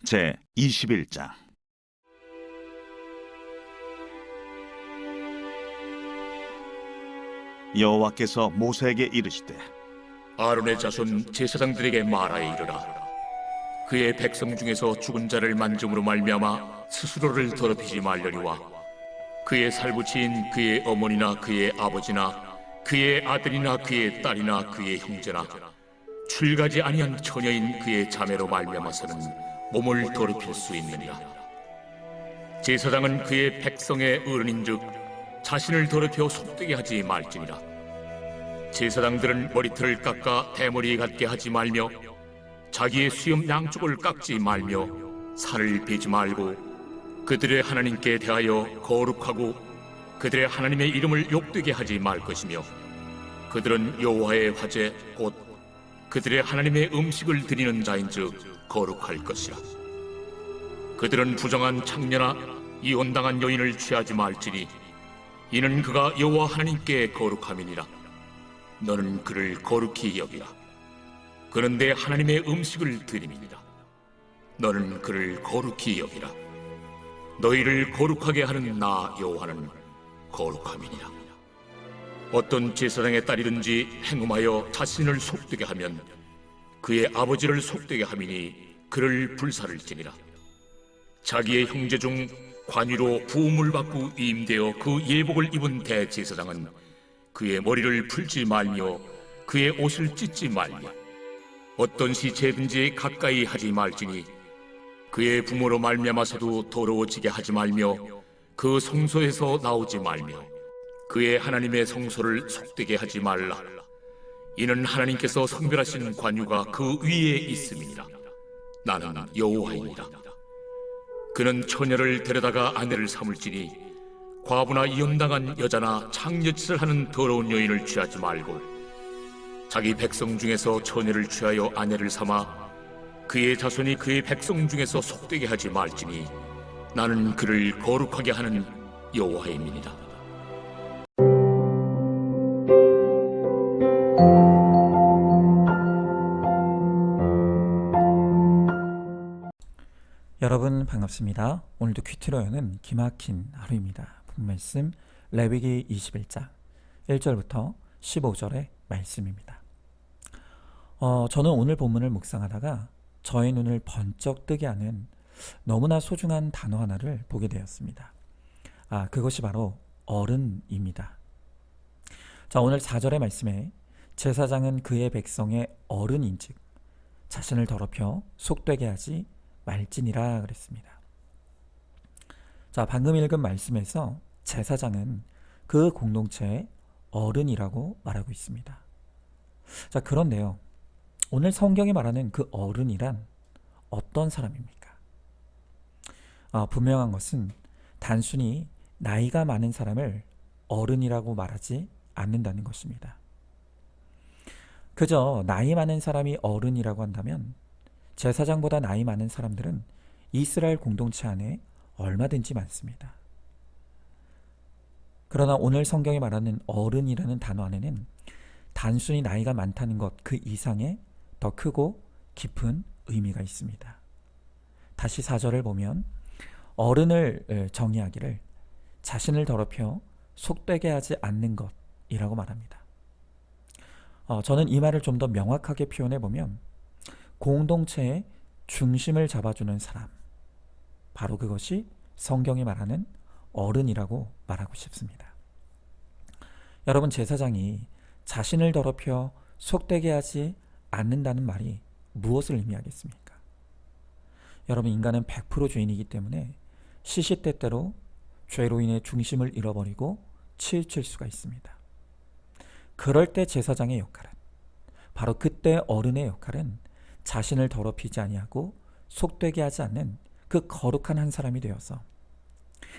제 21장. 여호와께서 모세에게 이르시되 아론의 자손 제사장들에게 말하여 이르라. 그의 백성 중에서 죽은 자를 만짐으로 말미암아 스스로를 더럽히지 말려니와 그의 살부치인 그의 어머니나 그의 아버지나 그의 아들이나 그의 딸이나 그의 형제나 출가지 아니한 처녀인 그의 자매로 말미암아서는 몸을 더럽힐 수 있느니라. 제사장은 그의 백성의 어른인즉 자신을 더럽혀 속되게 하지 말지니라. 제사장들은 머리털을 깎아 대머리 같게 하지 말며 자기의 수염 양쪽을 깎지 말며 살을 베지 말고 그들의 하나님께 대하여 거룩하고 그들의 하나님의 이름을 욕되게 하지 말 것이며 그들은 여호와의 화제 곧 그들의 하나님의 음식을 드리는 자인즉 거룩할 것이라. 그들은 부정한 창녀나 이혼당한 여인을 취하지 말지니 이는 그가 여호와 하나님께 거룩함이니라. 너는 그를 거룩히 여기라. 그는 내 하나님의 음식을 드림이니라. 너는 그를 거룩히 여기라. 너희를 거룩하게 하는 나 여호와는 거룩함이니라. 어떤 제사장의 딸이든지 행음하여 자신을 속되게 하면 그의 아버지를 속되게 함이니 그를 불살을지니라. 자기의 형제 중 관위로 부음을 받고 임되어 그 예복을 입은 대제사장은 그의 머리를 풀지 말며 그의 옷을 찢지 말며 어떤 시체든지 가까이 하지 말지니 그의 부모로 말미암아서도 더러워지게 하지 말며 그 성소에서 나오지 말며 그의 하나님의 성소를 속되게 하지 말라. 이는 하나님께서 성별하신 관유가 그 위에 있음이니라. 나는 여호와이니라. 그는 처녀를 데려다가 아내를 삼을지니 과부나 이혼당한 여자나 창녀짓을 하는 더러운 여인을 취하지 말고 자기 백성 중에서 처녀를 취하여 아내를 삼아 그의 자손이 그의 백성 중에서 속되게 하지 말지니 나는 그를 거룩하게 하는 여호와임이니라. 여러분 반갑습니다. 오늘도 큐티로 여는 기막힌 하루입니다. 본말씀 레위기 21장 1절부터 15절의 말씀입니다. 저는 오늘 본문을 묵상하다가 저의 눈을 번쩍 뜨게 하는 너무나 소중한 단어 하나를 보게 되었습니다. 그것이 바로 어른입니다. 자, 오늘 4절의 말씀에 제사장은 그의 백성의 어른인즉 자신을 더럽혀 속되게 하지 말지니라 그랬습니다. 자, 방금 읽은 말씀에서 제사장은 그 공동체의 어른이라고 말하고 있습니다. 자, 그런데요, 오늘 성경이 말하는 그 어른이란 어떤 사람입니까? 분명한 것은 단순히 나이가 많은 사람을 어른이라고 말하지 않는다는 것입니다. 그저 나이 많은 사람이 어른이라고 한다면 제사장보다 나이 많은 사람들은 이스라엘 공동체 안에 얼마든지 많습니다. 그러나 오늘 성경이 말하는 어른이라는 단어 안에는 단순히 나이가 많다는 것 그 이상의 더 크고 깊은 의미가 있습니다. 다시 4절을 보면 어른을 정의하기를 자신을 더럽혀 속되게 하지 않는 것이라고 말합니다. 저는 이 말을 좀 더 명확하게 표현해 보면 공동체의 중심을 잡아주는 사람, 바로 그것이 성경이 말하는 어른이라고 말하고 싶습니다. 여러분, 제사장이 자신을 더럽혀 속되게 하지 않는다는 말이 무엇을 의미하겠습니까? 여러분, 인간은 100% 죄인이기 때문에 시시때때로 죄로 인해 중심을 잃어버리고 치우칠 수가 있습니다. 그럴 때 제사장의 역할은, 바로 그때 어른의 역할은 자신을 더럽히지 아니하고 속되게 하지 않는 그 거룩한 한 사람이 되어서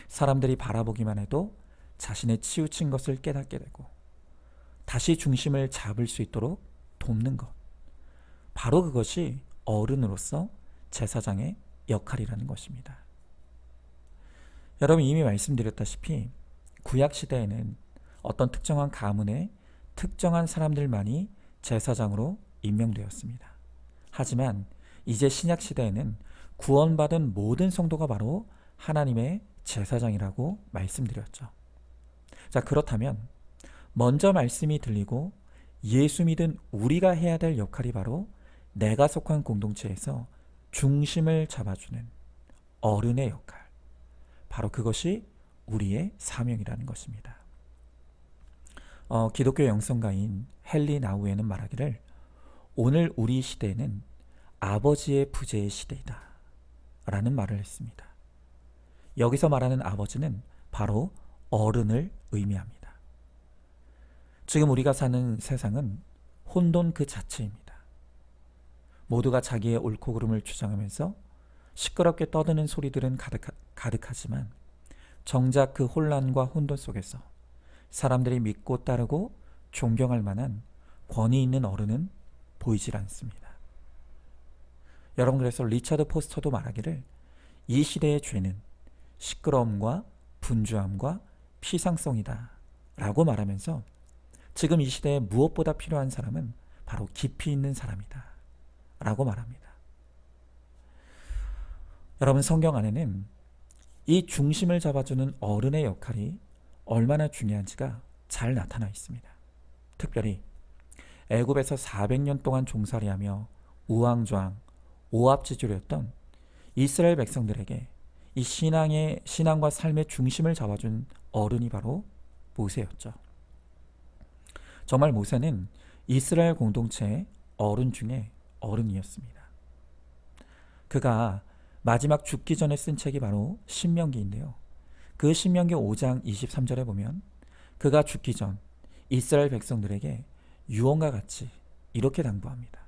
사람들이 바라보기만 해도 자신의 치우친 것을 깨닫게 되고 다시 중심을 잡을 수 있도록 돕는 것, 바로 그것이 어른으로서 제사장의 역할이라는 것입니다. 여러분, 이미 말씀드렸다시피 구약시대에는 어떤 특정한 가문의 특정한 사람들만이 제사장으로 임명되었습니다. 하지만 이제 신약 시대에는 구원받은 모든 성도가 바로 하나님의 제사장이라고 말씀드렸죠. 자, 그렇다면 먼저 말씀이 들리고 예수 믿은 우리가 해야 될 역할이 바로 내가 속한 공동체에서 중심을 잡아주는 어른의 역할, 바로 그것이 우리의 사명이라는 것입니다. 기독교 영성가인 헨리 나우에는 말하기를 오늘 우리 시대는 아버지의 부재의 시대이다 라는 말을 했습니다. 여기서 말하는 아버지는 바로 어른을 의미합니다. 지금 우리가 사는 세상은 혼돈 그 자체입니다. 모두가 자기의 옳고 그름을 주장하면서 시끄럽게 떠드는 소리들은 가득하지만 정작 그 혼란과 혼돈 속에서 사람들이 믿고 따르고 존경할 만한 권위 있는 어른은 보이질 않습니다. 여러분, 그래서 리처드 포스터도 말하기를 이 시대의 죄는 시끄러움과 분주함과 피상성이다 라고 말하면서 지금 이 시대에 무엇보다 필요한 사람은 바로 깊이 있는 사람이다 라고 말합니다. 여러분, 성경 안에는 이 중심을 잡아주는 어른의 역할이 얼마나 중요한지가 잘 나타나 있습니다. 특별히 애굽에서 400년 동안 종살이하며 우왕좌왕 오합지졸이었던 이스라엘 백성들에게 이 신앙과 삶의 중심을 잡아준 어른이 바로 모세였죠. 정말 모세는 이스라엘 공동체의 어른 중에 어른이었습니다. 그가 마지막 죽기 전에 쓴 책이 바로 신명기인데요. 그 신명기 5장 23절에 보면 그가 죽기 전 이스라엘 백성들에게 유언과 같이 이렇게 당부합니다.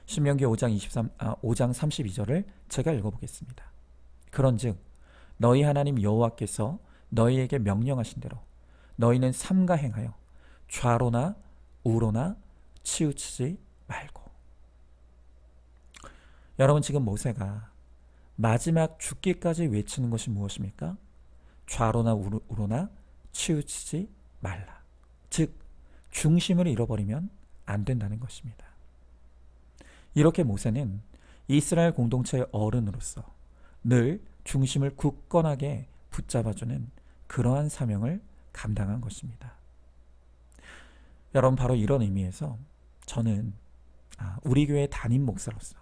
신명기 5장 32절을 제가 읽어보겠습니다. 그런즉 너희 하나님 여호와께서 너희에게 명령하신 대로 너희는 삼가 행하여 좌로나 우로나 치우치지 말고. 여러분, 지금 모세가 마지막 죽기까지 외치는 것이 무엇입니까? 좌로나 우로나 치우치지 말라. 즉 중심을 잃어버리면 안 된다는 것입니다. 이렇게 모세는 이스라엘 공동체의 어른으로서 늘 중심을 굳건하게 붙잡아주는 그러한 사명을 감당한 것입니다. 여러분, 바로 이런 의미에서 저는 우리 교회 담임 목사로서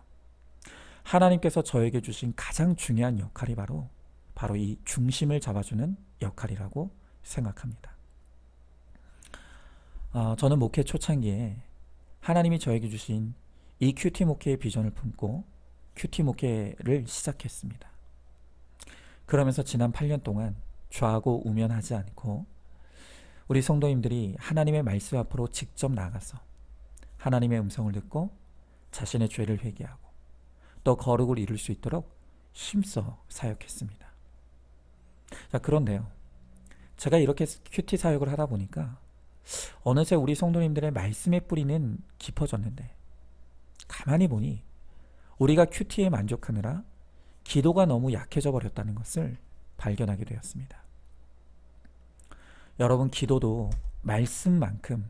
하나님께서 저에게 주신 가장 중요한 역할이 바로 이 중심을 잡아주는 역할이라고 생각합니다. 저는 목회 초창기에 하나님이 저에게 주신 이 큐티 목회의 비전을 품고 큐티 목회를 시작했습니다. 그러면서 지난 8년 동안 좌고 우면하지 않고 우리 성도님들이 하나님의 말씀 앞으로 직접 나가서 하나님의 음성을 듣고 자신의 죄를 회개하고 또 거룩을 이룰 수 있도록 힘써 사역했습니다. 자, 그런데요, 제가 이렇게 큐티 사역을 하다 보니까 어느새 우리 성도님들의 말씀의 뿌리는 깊어졌는데 가만히 보니 우리가 큐티에 만족하느라 기도가 너무 약해져 버렸다는 것을 발견하게 되었습니다. 여러분, 기도도 말씀만큼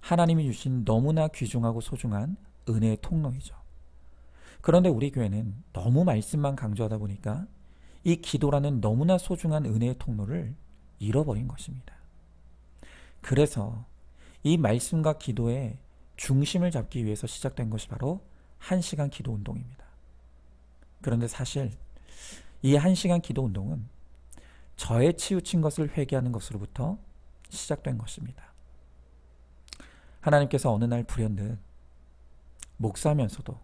하나님이 주신 너무나 귀중하고 소중한 은혜의 통로이죠. 그런데 우리 교회는 너무 말씀만 강조하다 보니까 이 기도라는 너무나 소중한 은혜의 통로를 잃어버린 것입니다. 그래서 이 말씀과 기도의 중심을 잡기 위해서 시작된 것이 바로 1시간 기도 운동입니다. 그런데 사실 이 1시간 기도 운동은 저의 치우친 것을 회개하는 것으로부터 시작된 것입니다. 하나님께서 어느 날 불현듯 목사면서도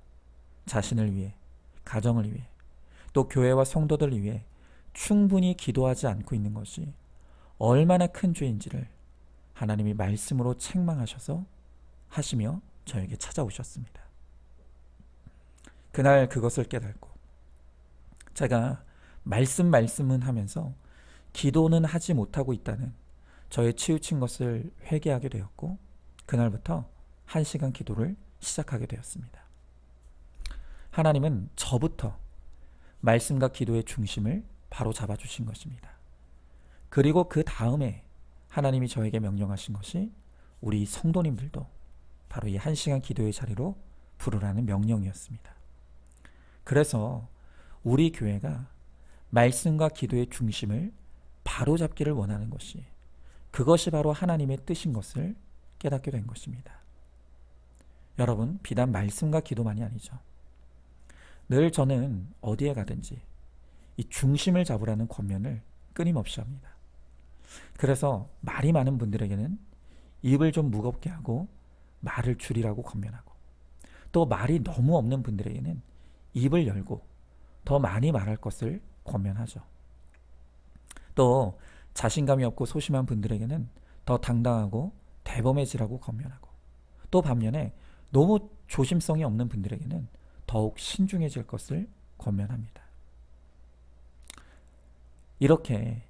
자신을 위해, 가정을 위해, 또 교회와 성도들을 위해 충분히 기도하지 않고 있는 것이 얼마나 큰 죄인지를 하나님이 말씀으로 책망하셔서 하시며 저에게 찾아오셨습니다. 그날 그것을 깨닫고 제가 말씀은 하면서 기도는 하지 못하고 있다는 저의 치우친 것을 회개하게 되었고 그날부터 1시간 기도를 시작하게 되었습니다. 하나님은 저부터 말씀과 기도의 중심을 바로 잡아주신 것입니다. 그리고 그 다음에 하나님이 저에게 명령하신 것이 우리 성도님들도 바로 이 1시간 기도의 자리로 부르라는 명령이었습니다. 그래서 우리 교회가 말씀과 기도의 중심을 바로잡기를 원하는 것이, 그것이 바로 하나님의 뜻인 것을 깨닫게 된 것입니다. 여러분, 비단 말씀과 기도만이 아니죠. 늘 저는 어디에 가든지 이 중심을 잡으라는 권면을 끊임없이 합니다. 그래서 말이 많은 분들에게는 입을 좀 무겁게 하고 말을 줄이라고 권면하고, 또 말이 너무 없는 분들에게는 입을 열고 더 많이 말할 것을 권면하죠. 또 자신감이 없고 소심한 분들에게는 더 당당하고 대범해지라고 권면하고, 또 반면에 너무 조심성이 없는 분들에게는 더욱 신중해질 것을 권면합니다. 이렇게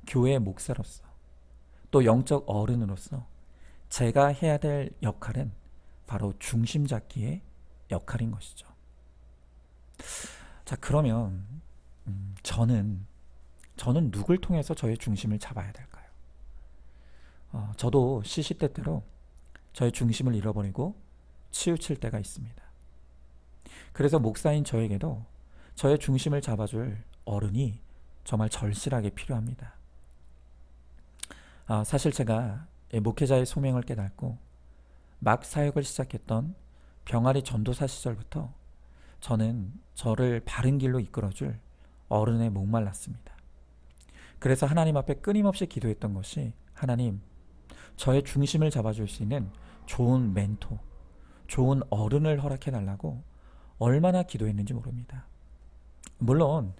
교회의 목사로서, 또 영적 어른으로서 제가 해야 될 역할은 바로 중심 잡기의 역할인 것이죠. 자, 그러면 저는 누굴 통해서 저의 중심을 잡아야 될까요? 저도 시시때때로 저의 중심을 잃어버리고 치우칠 때가 있습니다. 그래서 목사인 저에게도 저의 중심을 잡아줄 어른이 정말 절실하게 필요합니다. 사실 제가 목회자의 소명을 깨닫고 막 사역을 시작했던 병아리 전도사 시절부터 저는 저를 바른 길로 이끌어줄 어른에 목말랐습니다. 그래서 하나님 앞에 끊임없이 기도했던 것이, 하나님, 저의 중심을 잡아줄 수 있는 좋은 멘토, 좋은 어른을 허락해달라고 얼마나 기도했는지 모릅니다. 물론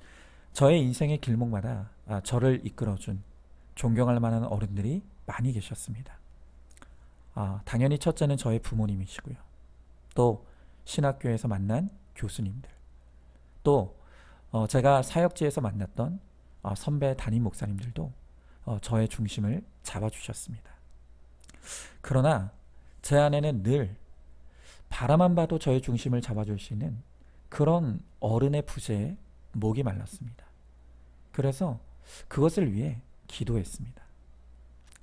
저의 인생의 길목마다 저를 이끌어준 존경할 만한 어른들이 많이 계셨습니다. 당연히 첫째는 저의 부모님이시고요. 또 신학교에서 만난 교수님들, 또 제가 사역지에서 만났던 선배 담임 목사님들도 저의 중심을 잡아주셨습니다. 그러나 제 안에는 늘 바라만 봐도 저의 중심을 잡아줄 수 있는 그런 어른의 부재에 목이 말랐습니다. 그래서 그것을 위해 기도했습니다.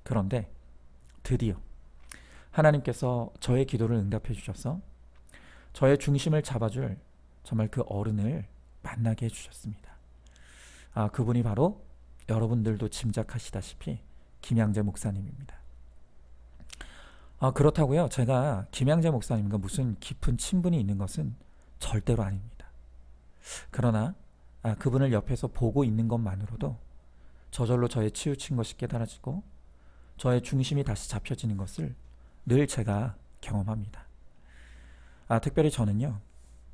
그런데 드디어 하나님께서 저의 기도를 응답해 주셔서 저의 중심을 잡아줄 정말 그 어른을 만나게 해주셨습니다. 그분이 바로 여러분들도 짐작하시다시피 김양재 목사님입니다. 그렇다고요, 제가 김양재 목사님과 무슨 깊은 친분이 있는 것은 절대로 아닙니다. 그러나 그분을 옆에서 보고 있는 것만으로도 저절로 저의 치우친 것이 깨달아지고 저의 중심이 다시 잡혀지는 것을 늘 제가 경험합니다. 특별히 저는요,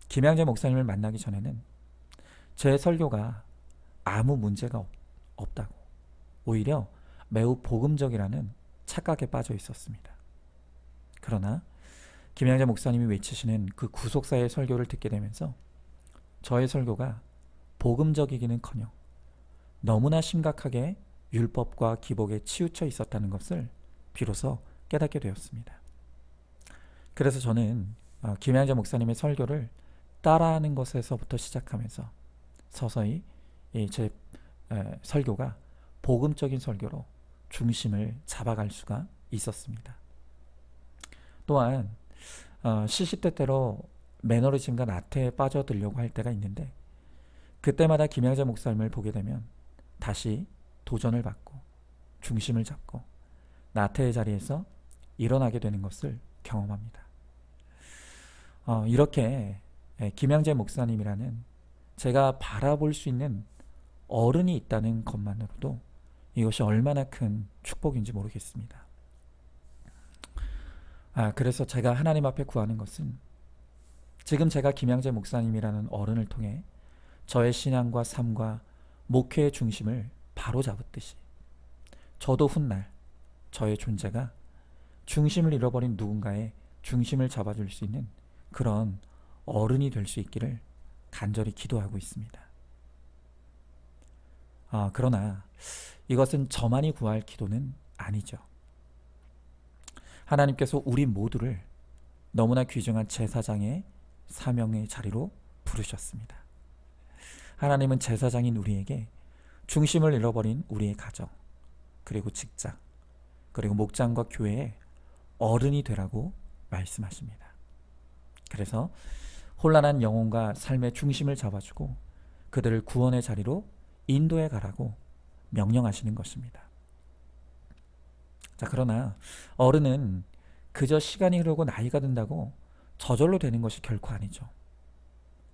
김양재 목사님을 만나기 전에는 제 설교가 아무 문제가 없다고, 오히려 매우 복음적이라는 착각에 빠져 있었습니다. 그러나 김양재 목사님이 외치시는 그 구속사의 설교를 듣게 되면서 저의 설교가 복음적이기는커녕 너무나 심각하게 율법과 기복에 치우쳐 있었다는 것을 비로소 깨닫게 되었습니다. 그래서 저는 김양재 목사님의 설교를 따라하는 것에서부터 시작하면서 서서히 제 설교가 복음적인 설교로 중심을 잡아갈 수가 있었습니다. 또한 시시때때로 매너리즘과 나태에 빠져들려고 할 때가 있는데, 그때마다 김양재 목사님을 보게 되면 다시 도전을 받고 중심을 잡고 나태의 자리에서 일어나게 되는 것을 경험합니다. 이렇게 김양재 목사님이라는 제가 바라볼 수 있는 어른이 있다는 것만으로도 이것이 얼마나 큰 축복인지 모르겠습니다. 그래서 제가 하나님 앞에 구하는 것은, 지금 제가 김양재 목사님이라는 어른을 통해 저의 신앙과 삶과 목회의 중심을 바로 잡았듯이, 저도 훗날 저의 존재가 중심을 잃어버린 누군가의 중심을 잡아줄 수 있는 그런 어른이 될 수 있기를 간절히 기도하고 있습니다. 그러나 이것은 저만이 구할 기도는 아니죠. 하나님께서 우리 모두를 너무나 귀중한 제사장의 사명의 자리로 부르셨습니다. 하나님은 제사장인 우리에게 중심을 잃어버린 우리의 가정, 그리고 직장, 그리고 목장과 교회의 어른이 되라고 말씀하십니다. 그래서 혼란한 영혼과 삶의 중심을 잡아주고 그들을 구원의 자리로 인도해 가라고 명령하시는 것입니다. 자, 그러나 어른은 그저 시간이 흐르고 나이가 든다고 저절로 되는 것이 결코 아니죠.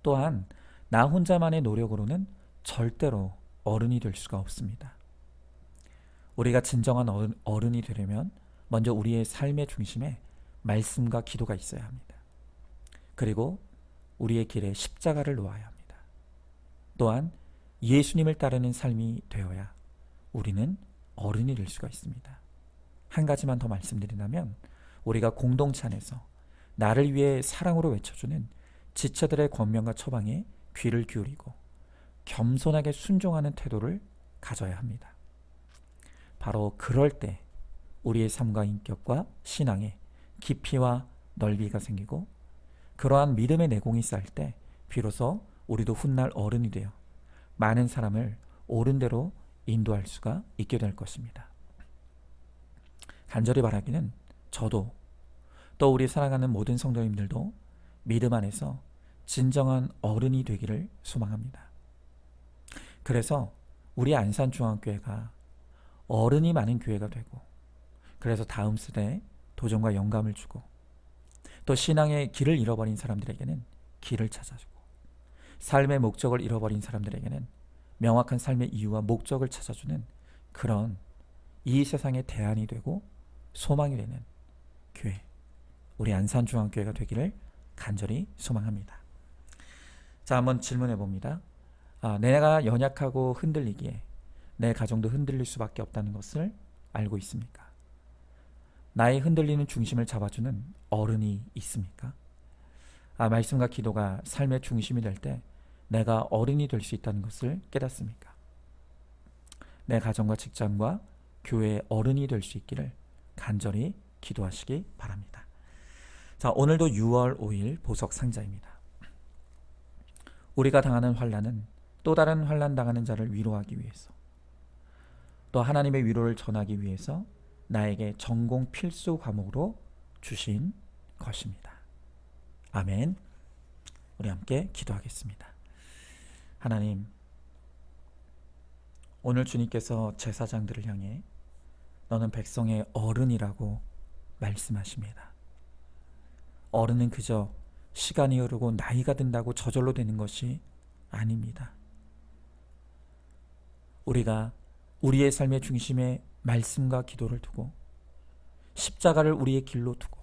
또한 나 혼자만의 노력으로는 절대로 어른이 될 수가 없습니다. 우리가 진정한 어른이 되려면 먼저 우리의 삶의 중심에 말씀과 기도가 있어야 합니다. 그리고 우리의 길에 십자가를 놓아야 합니다. 또한 예수님을 따르는 삶이 되어야 우리는 어른이 될 수가 있습니다. 한 가지만 더 말씀드린다면 우리가 공동체 안에서 나를 위해 사랑으로 외쳐주는 지체들의 권면과 처방에 귀를 기울이고 겸손하게 순종하는 태도를 가져야 합니다. 바로 그럴 때 우리의 삶과 인격과 신앙에 깊이와 넓이가 생기고 그러한 믿음의 내공이 쌓일 때 비로소 우리도 훗날 어른이 되어 많은 사람을 옳은 대로 인도할 수가 있게 될 것입니다. 간절히 바라기는 저도 또 우리 사랑하는 모든 성도님들도 믿음 안에서 진정한 어른이 되기를 소망합니다. 그래서 우리 안산중앙교회가 어른이 많은 교회가 되고 그래서 다음 세대에 도전과 영감을 주고 또 신앙의 길을 잃어버린 사람들에게는 길을 찾아주고 삶의 목적을 잃어버린 사람들에게는 명확한 삶의 이유와 목적을 찾아주는 그런 이 세상의 대안이 되고 소망이 되는 교회, 우리 안산중앙교회가 되기를 간절히 소망합니다. 자, 한번 질문해 봅니다. 내가 연약하고 흔들리기에 내 가정도 흔들릴 수밖에 없다는 것을 알고 있습니까? 나의 흔들리는 중심을 잡아주는 어른이 있습니까? 말씀과 기도가 삶의 중심이 될 때 내가 어른이 될 수 있다는 것을 깨닫습니까? 내 가정과 직장과 교회의 어른이 될 수 있기를 간절히 기도하시기 바랍니다. 자, 오늘도 6월 5일 보석 상자입니다. 우리가 당하는 환난은 또 다른 환난 당하는 자를 위로하기 위해서 또 하나님의 위로를 전하기 위해서 나에게 전공 필수 과목으로 주신 것입니다. 아멘. 우리 함께 기도하겠습니다. 하나님, 오늘 주님께서 제사장들을 향해 너는 백성의 어른이라고 말씀하십니다. 어른은 그저 시간이 흐르고 나이가 든다고 저절로 되는 것이 아닙니다. 우리가 우리의 삶의 중심에 말씀과 기도를 두고 십자가를 우리의 길로 두고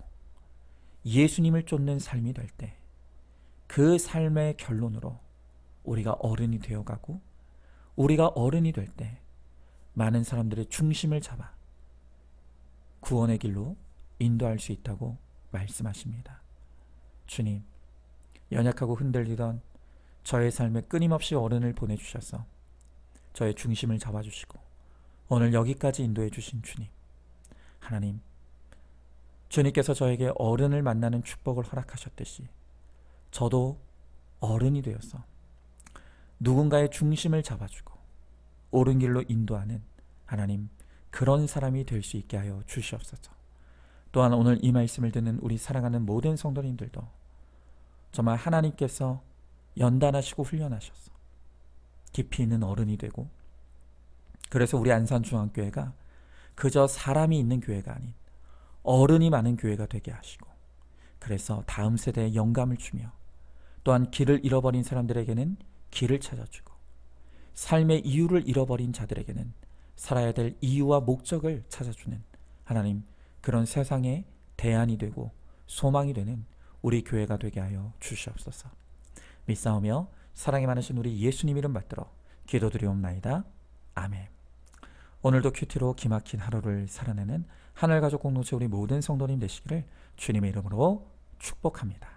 예수님을 쫓는 삶이 될 때 그 삶의 결론으로 우리가 어른이 되어가고 우리가 어른이 될 때 많은 사람들의 중심을 잡아 구원의 길로 인도할 수 있다고 말씀하십니다. 주님, 연약하고 흔들리던 저의 삶에 끊임없이 어른을 보내주셔서 저의 중심을 잡아주시고 오늘 여기까지 인도해 주신 주님, 하나님, 주님께서 저에게 어른을 만나는 축복을 허락하셨듯이 저도 어른이 되어서 누군가의 중심을 잡아주고 옳은 길로 인도하는 하나님, 그런 사람이 될 수 있게 하여 주시옵소서. 또한 오늘 이 말씀을 듣는 우리 사랑하는 모든 성도님들도 정말 하나님께서 연단하시고 훈련하셔서 깊이 있는 어른이 되고 그래서 우리 안산중앙교회가 그저 사람이 있는 교회가 아닌 어른이 많은 교회가 되게 하시고 그래서 다음 세대에 영감을 주며 또한 길을 잃어버린 사람들에게는 길을 찾아주고 삶의 이유를 잃어버린 자들에게는 살아야 될 이유와 목적을 찾아주는 하나님, 그런 세상의 대안이 되고 소망이 되는 우리 교회가 되게 하여 주시옵소서. 믿사오며 사랑이 많으신 우리 예수님 이름 받들어 기도드리옵나이다. 아멘. 오늘도 큐티로 기막힌 하루를 살아내는 하늘가족 공동체 우리 모든 성도님 되시기를 주님의 이름으로 축복합니다.